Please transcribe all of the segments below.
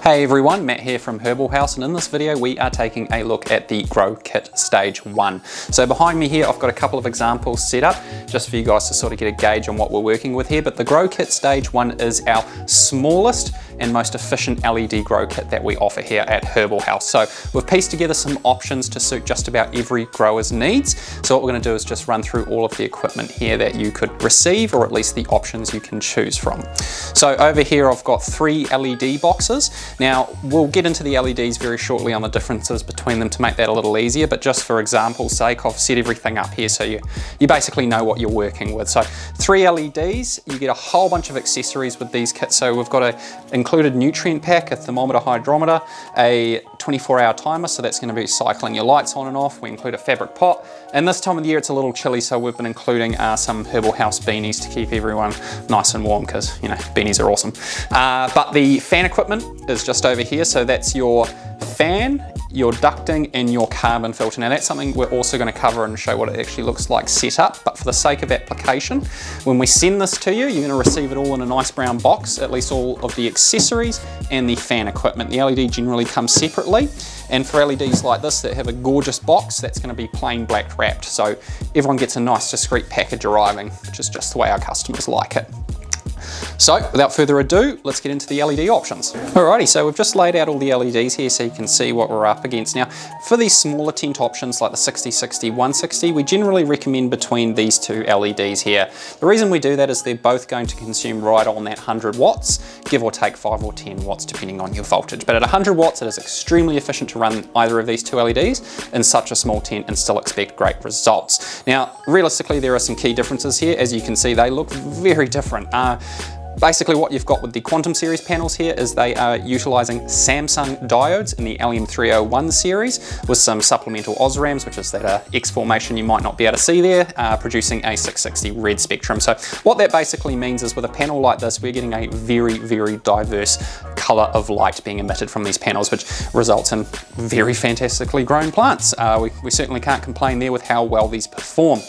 Hey everyone, Matt here from Herbal House, and in this video we are taking a look at the Grow Kit Stage 1. So behind me here I've got a couple of examples set up just for you guys to sort of get a gauge on what we're working with here, but the Grow Kit Stage 1 is our smallest and most efficient LED grow kit that we offer here at Herbal House. So we've pieced together some options to suit just about every grower's needs. So what we're going to do is just run through all of the equipment here that you could receive, or at least the options you can choose from. So over here I've got 3 LED boxes. Now we'll get into the LEDs very shortly on the differences between them to make that a little easier, but just for example's sake I've set everything up here so you basically know what you're working with. So 3 LEDs, you get a whole bunch of accessories with these kits. So we've got a included nutrient pack, a thermometer, hydrometer, a 24-hour timer, so that's going to be cycling your lights on and off. We include a fabric pot, and this time of the year it's a little chilly, so we've been including some Herbal House beanies to keep everyone nice and warm, because you know, beanies are awesome. But the fan equipment is just over here, so that's your fan, your ducting and your carbon filter. Now that's something we're also going to cover and show what it actually looks like set up, but for the sake of application, when we send this to you, you're going to receive it all in a nice brown box, at least all of the accessories and the fan equipment. The LED generally comes separately, and for LEDs like this that have a gorgeous box, that's going to be plain black wrapped, so everyone gets a nice discreet package arriving, which is just the way our customers like it. So without further ado, let's get into the LED options. Alrighty, so we've just laid out all the LEDs here so you can see what we're up against. Now for these smaller tent options like the 60, 60, 160, we generally recommend between these 2 LEDs here. The reason we do that is they're both going to consume right on that 100 watts, give or take 5 or 10 watts depending on your voltage. But at 100 watts it is extremely efficient to run either of these 2 LEDs in such a small tent and still expect great results. Now realistically there are some key differences here. As you can see, they look very different. Basically what you've got with the Quantum series panels here is they are utilising Samsung diodes in the LM301 series with some supplemental Osrams, which is that X formation you might not be able to see there, producing a 660 red spectrum. So what that basically means is with a panel like this, we're getting a very, very diverse colour of light being emitted from these panels, which results in very fantastically grown plants. We certainly can't complain there with how well these perform.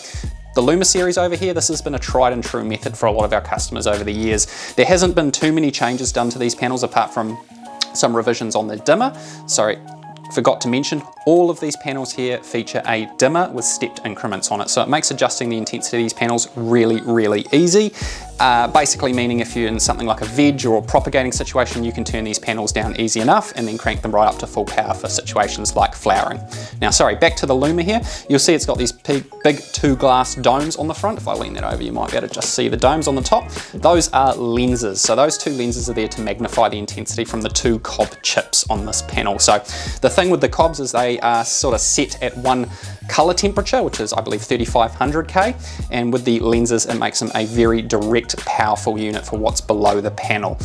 The Luma series over here, this has been a tried and true method for a lot of our customers over the years. There hasn't been too many changes done to these panels apart from some revisions on the dimmer. Sorry, forgot to mention, all of these panels here feature a dimmer with stepped increments on it. So it makes adjusting the intensity of these panels really, really easy. Basically meaning if you're in something like a veg or a propagating situation, you can turn these panels down easy enough and then crank them right up to full power for situations like flowering. Now, sorry, back to the Luma here. You'll see it's got these big 2 glass domes on the front. If I lean that over, you might be able to just see the domes on the top. Those are lenses. So those 2 lenses are there to magnify the intensity from the 2 cob chips on this panel. So the thing with the cobs is they are sort of set at one color temperature, which is I believe 3500K, and with the lenses it makes them a very direct, powerful unit for what's below the panel.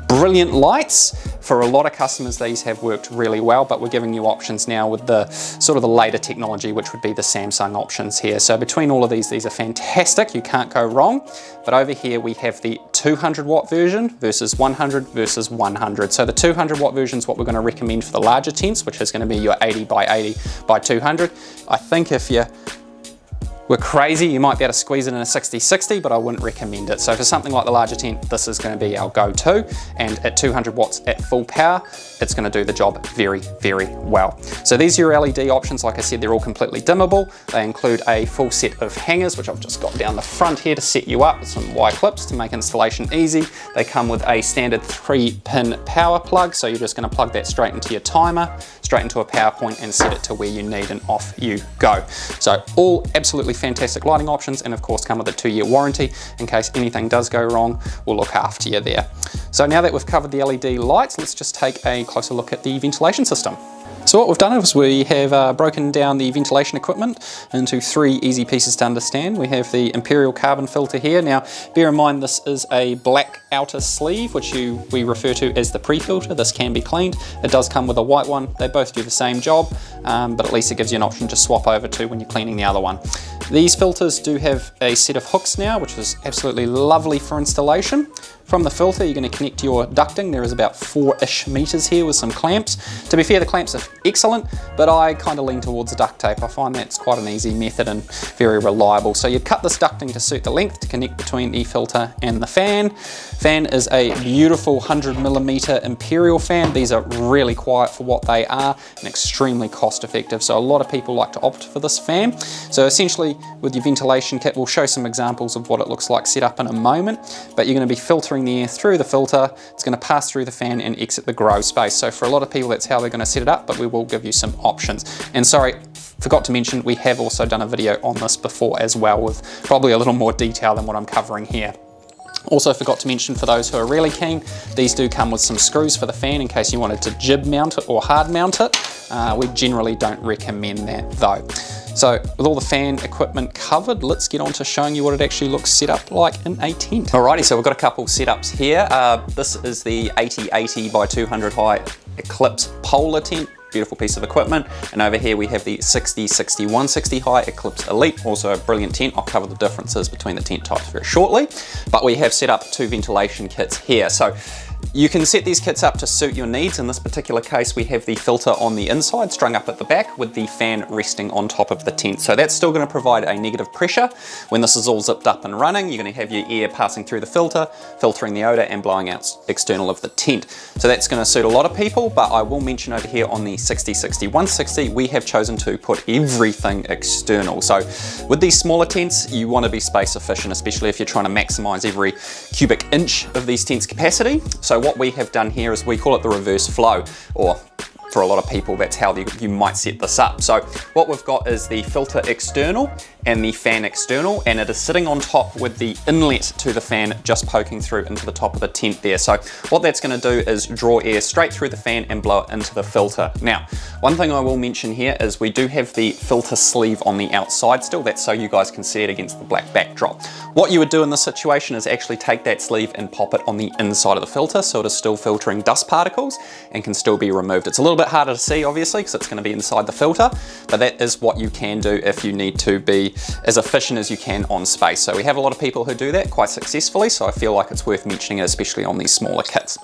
Brilliant lights. For a lot of customers these have worked really well, but we're giving you options now with the sort of the later technology, which would be the Samsung options here. So between all of these are fantastic, you can't go wrong. But over here we have the 200 watt version versus 100 versus 100. So the 200 watt version is what we're going to recommend for the larger tents, which is going to be your 80 by 80 by 200. I think if you were crazy, you might be able to squeeze it in a 60-60, but I wouldn't recommend it. So for something like the larger tent, this is going to be our go-to, and at 200 watts at full power, it's going to do the job very, very well. So these are your LED options. Like I said, they're all completely dimmable. They include a full set of hangers, which I've just got down the front here to set you up with some wire clips to make installation easy. They come with a standard 3-pin power plug, so you're just going to plug that straight into your timer, straight into a power point, and set it to where you need, and off you go. So all absolutely fantastic lighting options, and of course come with a 2-year warranty. In case anything does go wrong, we'll look after you there. So now that we've covered the LED lights, let's just take a closer look at the ventilation system. So what we've done is we have broken down the ventilation equipment into 3 easy pieces to understand. We have the Imperial carbon filter here. Now bear in mind this is a black outer sleeve, which we refer to as the pre-filter. This can be cleaned. It does come with a white one. They both do the same job, but at least it gives you an option to swap over to when you're cleaning the other one. These filters do have a set of hooks now, which is absolutely lovely for installation. From the filter, you're going to connect your ducting. There is about 4-ish meters here with some clamps. To be fair, the clamps are excellent, but I kind of lean towards duct tape. I find that's quite an easy method and very reliable. So you'd cut this ducting to suit the length to connect between the filter and the fan. Fan is a beautiful 100mm Imperial fan. These are really quiet for what they are and extremely cost effective. So a lot of people like to opt for this fan. So essentially with your ventilation kit, we'll show some examples of what it looks like set up in a moment, but you're going to be filtering the air through the filter. It's going to pass through the fan and exit the grow space. So for a lot of people, that's how they're going to set it up, but we will give you some options. And sorry, forgot to mention, we have also done a video on this before as well with probably a little more detail than what I'm covering here. Also forgot to mention, for those who are really keen, these do come with some screws for the fan in case you wanted to jib mount it or hard mount it. We generally don't recommend that though. So with all the fan equipment covered, let's get on to showing you what it actually looks set up like in a tent. Alrighty, so we've got a couple setups here. This is the 8080 by 200 high Eclipse Polar tent. Beautiful piece of equipment. And over here we have the 6060 160 high Eclipse Elite, also a brilliant tent. I'll cover the differences between the tent types very shortly. But we have set up two ventilation kits here. So you can set these kits up to suit your needs. In this particular case, we have the filter on the inside strung up at the back with the fan resting on top of the tent. So that's still going to provide a negative pressure. When this is all zipped up and running, you're going to have your air passing through the filter, filtering the odor and blowing out external of the tent. So that's going to suit a lot of people, but I will mention over here on the 6060 160, we have chosen to put everything external. So with these smaller tents, you want to be space efficient, especially if you're trying to maximize every cubic inch of these tents' capacity. So what we have done here is we call it the reverse flow, or for a lot of people, that's how you might set this up. So what we've got is the filter external and the fan external, and it is sitting on top with the inlet to the fan just poking through into the top of the tent there. So what that's going to do is draw air straight through the fan and blow it into the filter. Now, one thing I will mention here is we do have the filter sleeve on the outside still. That's so you guys can see it against the black backdrop. What you would do in this situation is actually take that sleeve and pop it on the inside of the filter so it is still filtering dust particles and can still be removed. It's a little bit harder to see obviously because it's going to be inside the filter, but that is what you can do if you need to be as efficient as you can on space. So we have a lot of people who do that quite successfully, so I feel like it's worth mentioning it, especially on these smaller kits.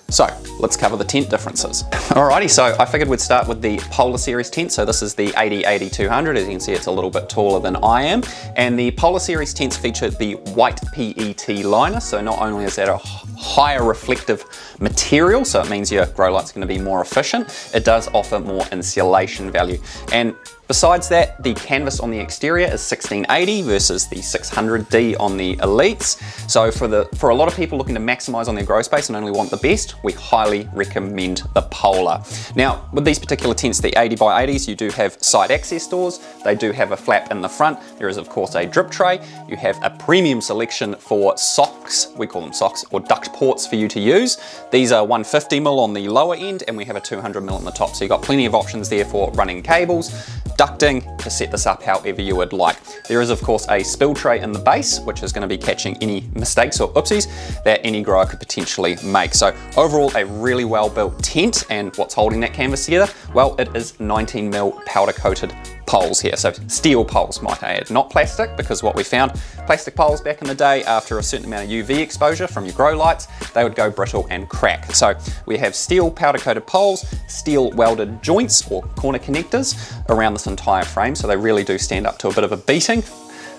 So let's cover the tent differences. Alrighty, so I figured we'd start with the Polar Series tent. So this is the 80-80-200. As you can see, it's a little bit taller than I am. And the Polar Series tents feature the white PET liner. So not only is that a higher reflective material, so it means your grow light's going to be more efficient, it does offer more insulation value. And besides that, the canvas on the exterior is 1680 versus the 600D on the Elites. So for a lot of people looking to maximize on their grow space and only want the best, we highly recommend the Polar. Now, with these particular tents, the 80 by 80s, you do have side access doors. They do have a flap in the front. There is of course a drip tray. You have a premium selection for socks. We call them socks, or duct ports for you to use. These are 150mm on the lower end, and we have a 200mm on the top. So you've got plenty of options there for running cables, ducting, to set this up however you would like. There is of course a spill tray in the base, which is going to be catching any mistakes or oopsies that any grower could potentially make. So overall, a really well built tent. And what's holding that canvas together? Well, it is 19mm powder coated poles here. So steel poles, might I add, not plastic, because what we found, plastic poles back in the day, after a certain amount of UV exposure from your grow lights, they would go brittle and crack. So we have steel powder coated poles, steel welded joints or corner connectors around this entire frame. So they really do stand up to a bit of a beating.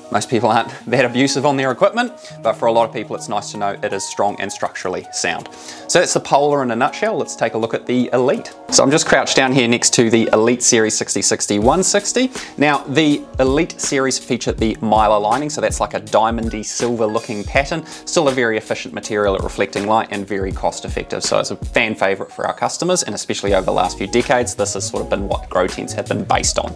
Most people aren't that abusive on their equipment, but for a lot of people it's nice to know it is strong and structurally sound. So that's the Polar in a nutshell. Let's take a look at the Elite. So I'm just crouched down here next to the Elite Series 6060 160. Now the Elite series feature the mylar lining, so that's like a diamondy silver looking pattern. Still a very efficient material at reflecting light and very cost effective. So it's a fan favorite for our customers, and especially over the last few decades, this has sort of been what grow tents have been based on.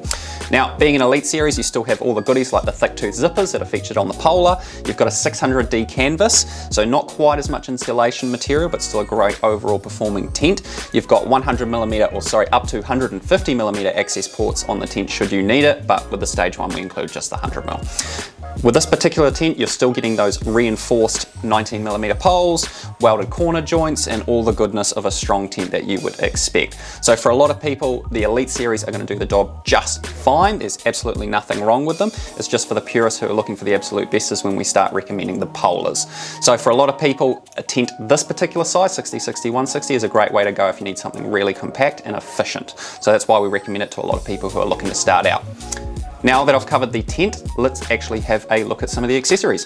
Now, being an Elite series, you still have all the goodies like the thick tooth zippers that are featured on the Polar. You've got a 600D canvas, so not quite as much insulation material, but still a great overall performing tent. You've got 100mm, or sorry, up to 150mm access ports on the tent should you need it, but with the stage one, we include just the 100mm. With this particular tent, you're still getting those reinforced 19mm poles, welded corner joints, and all the goodness of a strong tent that you would expect. So for a lot of people, the Elite series are going to do the job just fine. There's absolutely nothing wrong with them. It's just for the purists who are looking for the absolute best is when we start recommending the polars. So for a lot of people, a tent this particular size, 60, 60, 160, is a great way to go if you need something really compact and efficient. So that's why we recommend it to a lot of people who are looking to start out. Now that I've covered the tent, let's actually have a look at some of the accessories.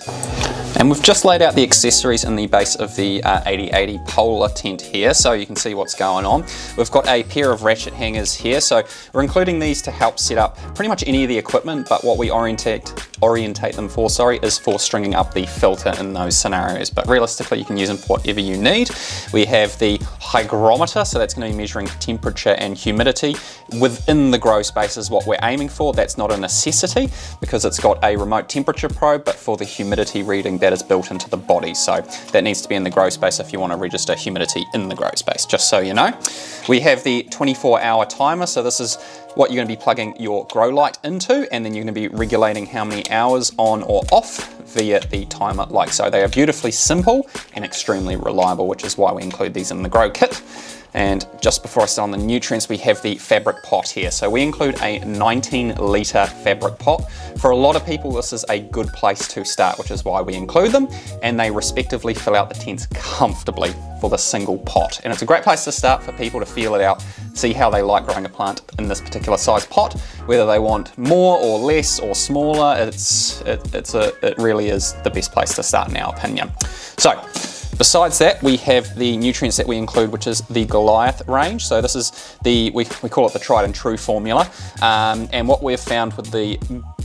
And we've just laid out the accessories in the base of the 8080 Polar tent here, so you can see what's going on. We've got a pair of ratchet hangers here, so we're including these to help set up pretty much any of the equipment, but what we orientate them for, is for stringing up the filter in those scenarios. But realistically, you can use them for whatever you need. We have the hygrometer, so that's going to be measuring temperature and humidity within the grow space is what we're aiming for. That's not a necessity because it's got a remote temperature probe, but for the humidity reading, that is built into the body. So that needs to be in the grow space if you want to register humidity in the grow space, just so you know. We have the 24-hour timer, so this is what you're going to be plugging your grow light into, and then you're going to be regulating how many hours on or off via the timer like so. They are beautifully simple and extremely reliable, which is why we include these in the grow kit. And just before I start on the nutrients, we have the fabric pot here. So we include a 19-litre fabric pot. For a lot of people, this is a good place to start, which is why we include them, and they respectively fill out the tents comfortably for the single pot. And it's a great place to start for people to feel it out, see how they like growing a plant in this particular size pot, whether they want more or less or smaller. It really is the best place to start in our opinion. So, besides that, we have the nutrients that we include, which is the Goliath range. So this is the, we call it the tried and true formula. And what we've found with the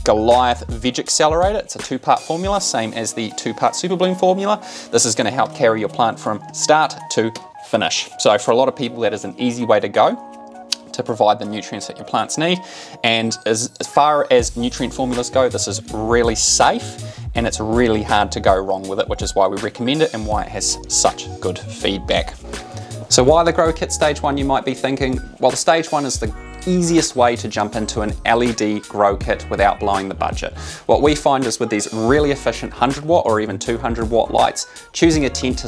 Goliath Veg Accelerator, it's a 2-part formula, same as the 2-part Super Bloom formula. This is going to help carry your plant from start to finish. So for a lot of people, that is an easy way to go to provide the nutrients that your plants need. And as far as nutrient formulas go, this is really safe and it's really hard to go wrong with it, which is why we recommend it and why it has such good feedback. So why the Grow Kit Stage 1, you might be thinking? Well, the Stage 1 is the easiest way to jump into an LED grow kit without blowing the budget. What we find is with these really efficient 100 watt or even 200 watt lights, choosing a tent to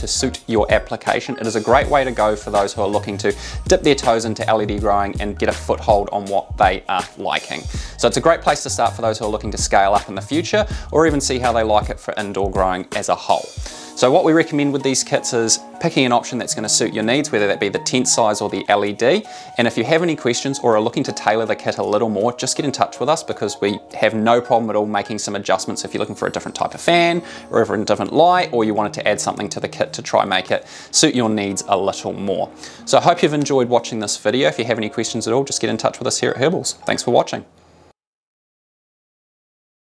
suit your application, it is a great way to go for those who are looking to dip their toes into LED growing and get a foothold on what they are liking. So it's a great place to start for those who are looking to scale up in the future or even see how they like it for indoor growing as a whole. So what we recommend with these kits is picking an option that's going to suit your needs, whether that be the tent size or the LED. And if you have any questions or are looking to tailor the kit a little more, just get in touch with us because we have no problem at all making some adjustments if you're looking for a different type of fan or a different light, or you wanted to add something to the kit to try make it suit your needs a little more. So I hope you've enjoyed watching this video. If you have any questions at all, just get in touch with us here at Herbals. Thanks for watching.